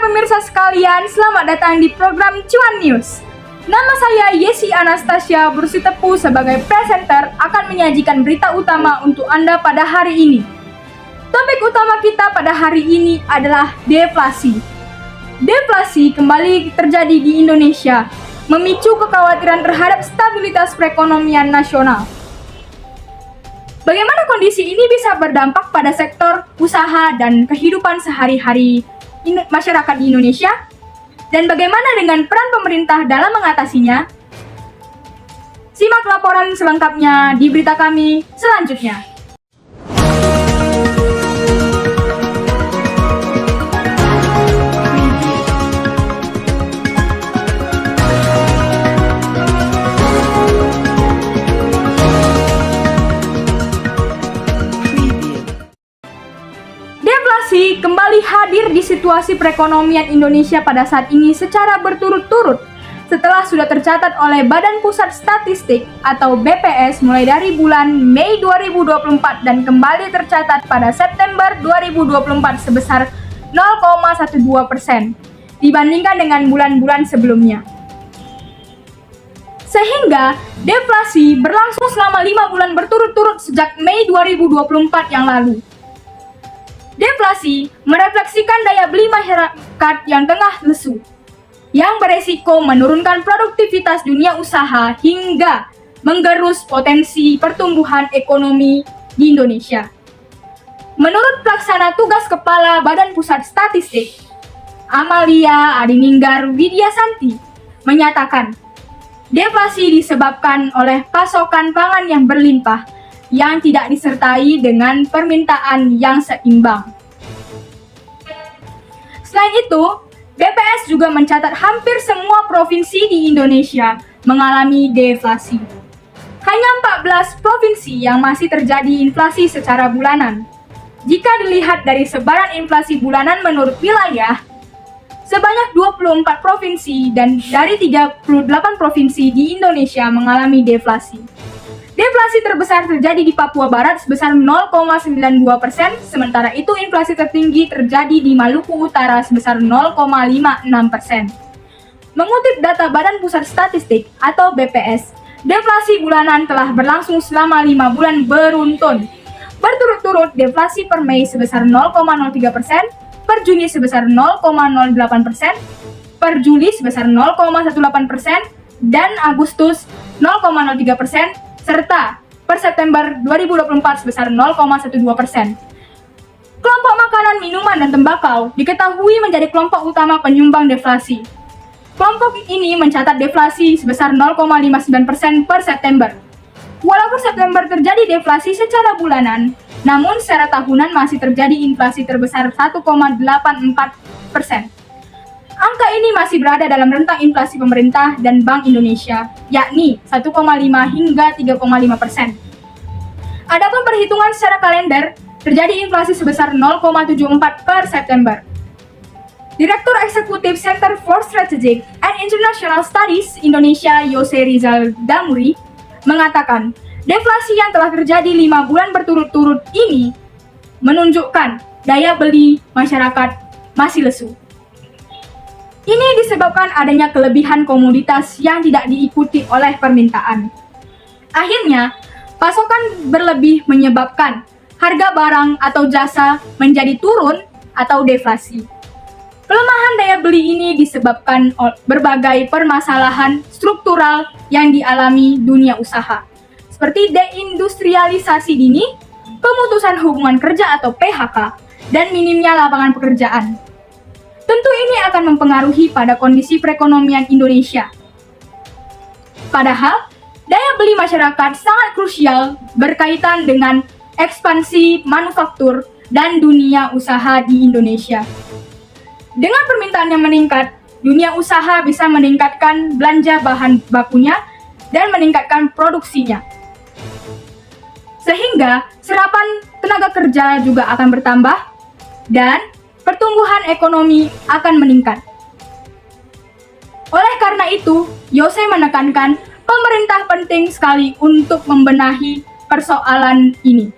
pemirsa sekalian, selamat datang di program Cuan News. Nama saya Yesi Anastasia Bersitepu sebagai presenter akan menyajikan berita utama untuk Anda pada hari ini. Topik utama kita pada hari ini adalah deflasi. Deflasi kembali terjadi di Indonesia, memicu kekhawatiran terhadap stabilitas perekonomian nasional. Bagaimana kondisi ini bisa berdampak pada sektor usaha dan kehidupan sehari-hari masyarakat di Indonesia? Dan bagaimana dengan peran pemerintah dalam mengatasinya? Simak laporan selengkapnya di berita kami selanjutnya. Deflasi kembali hadir di situasi perekonomian Indonesia pada saat ini secara berturut-turut setelah sudah tercatat oleh Badan Pusat Statistik atau BPS mulai dari bulan Mei 2024 dan kembali tercatat pada September 2024 sebesar 0,12% dibandingkan dengan bulan-bulan sebelumnya. Sehingga deflasi berlangsung selama 5 bulan berturut-turut sejak Mei 2024 yang lalu. Deflasi merefleksikan daya beli masyarakat yang tengah lesu, yang beresiko menurunkan produktivitas dunia usaha hingga menggerus potensi pertumbuhan ekonomi di Indonesia. Menurut pelaksana tugas Kepala Badan Pusat Statistik, Amalia Adininggar Widyasanti, menyatakan, deflasi disebabkan oleh pasokan pangan yang berlimpah yang tidak disertai dengan permintaan yang seimbang. Selain itu, BPS juga mencatat hampir semua provinsi di Indonesia mengalami deflasi. Hanya 14 provinsi yang masih terjadi inflasi secara bulanan. Jika dilihat dari sebaran inflasi bulanan menurut wilayah, sebanyak 24 provinsi dan dari 38 provinsi di Indonesia mengalami deflasi. Deflasi terbesar terjadi di Papua Barat sebesar 0,92%, sementara itu inflasi tertinggi terjadi di Maluku Utara sebesar 0,56%. Mengutip data Badan Pusat Statistik atau BPS, deflasi bulanan telah berlangsung selama 5 bulan beruntun. Berturut-turut deflasi per Mei sebesar 0,03%, per Juni sebesar 0,08%, per Juli sebesar 0,18%, dan Agustus 0,03%, serta per September 2024 sebesar 0,12%. Kelompok makanan, minuman, dan tembakau diketahui menjadi kelompok utama penyumbang deflasi. Kelompok ini mencatat deflasi sebesar 0,59% per September. Walaupun September terjadi deflasi secara bulanan, namun secara tahunan masih terjadi inflasi terbesar 1,84%. Angka ini masih berada dalam rentang inflasi pemerintah dan Bank Indonesia, yakni 1,5 hingga 3,5%. Adapun perhitungan secara kalender, terjadi inflasi sebesar 0,74 per September. Direktur Eksekutif Center for Strategic and International Studies Indonesia, Yose Rizal Damuri, mengatakan, deflasi yang telah terjadi 5 bulan berturut-turut ini menunjukkan daya beli masyarakat masih lesu. Ini disebabkan adanya kelebihan komoditas yang tidak diikuti oleh permintaan. Akhirnya, pasokan berlebih menyebabkan harga barang atau jasa menjadi turun atau deflasi. Pelemahan daya beli ini disebabkan berbagai permasalahan struktural yang dialami dunia usaha, seperti deindustrialisasi dini, pemutusan hubungan kerja atau PHK, dan minimnya lapangan pekerjaan. Tentu ini akan mempengaruhi pada kondisi perekonomian Indonesia. Padahal, daya beli masyarakat sangat krusial berkaitan dengan ekspansi manufaktur dan dunia usaha di Indonesia. Dengan permintaan yang meningkat, dunia usaha bisa meningkatkan belanja bahan bakunya dan meningkatkan produksinya. Sehingga serapan tenaga kerja juga akan bertambah dan pertumbuhan ekonomi akan meningkat. Oleh karena itu, Yose menekankan pemerintah penting sekali untuk membenahi persoalan ini.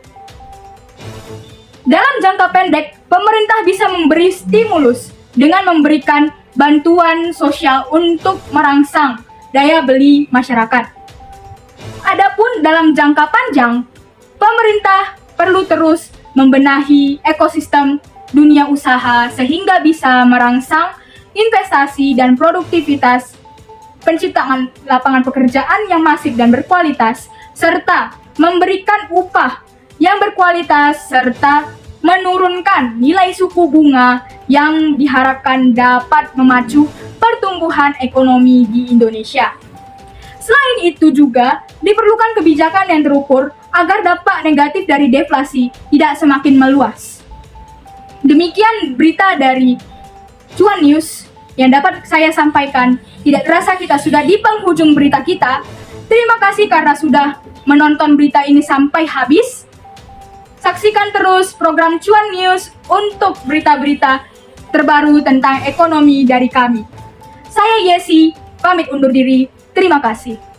Dalam jangka pendek, pemerintah bisa memberi stimulus dengan memberikan bantuan sosial untuk merangsang daya beli masyarakat. Adapun dalam jangka panjang, pemerintah perlu terus membenahi ekosistem dunia usaha sehingga bisa merangsang investasi dan produktivitas, penciptaan lapangan pekerjaan yang masif dan berkualitas, serta memberikan upah yang berkualitas serta menurunkan nilai suku bunga yang diharapkan dapat memacu pertumbuhan ekonomi di Indonesia. Selain itu juga diperlukan kebijakan yang terukur agar dampak negatif dari deflasi tidak semakin meluas. Demikian berita dari Cuan News yang dapat saya sampaikan. Tidak terasa kita sudah di penghujung berita kita. Terima kasih karena sudah menonton berita ini sampai habis. Saksikan terus program Cuan News untuk berita-berita terbaru tentang ekonomi dari kami. Saya Yesi, pamit undur diri. Terima kasih.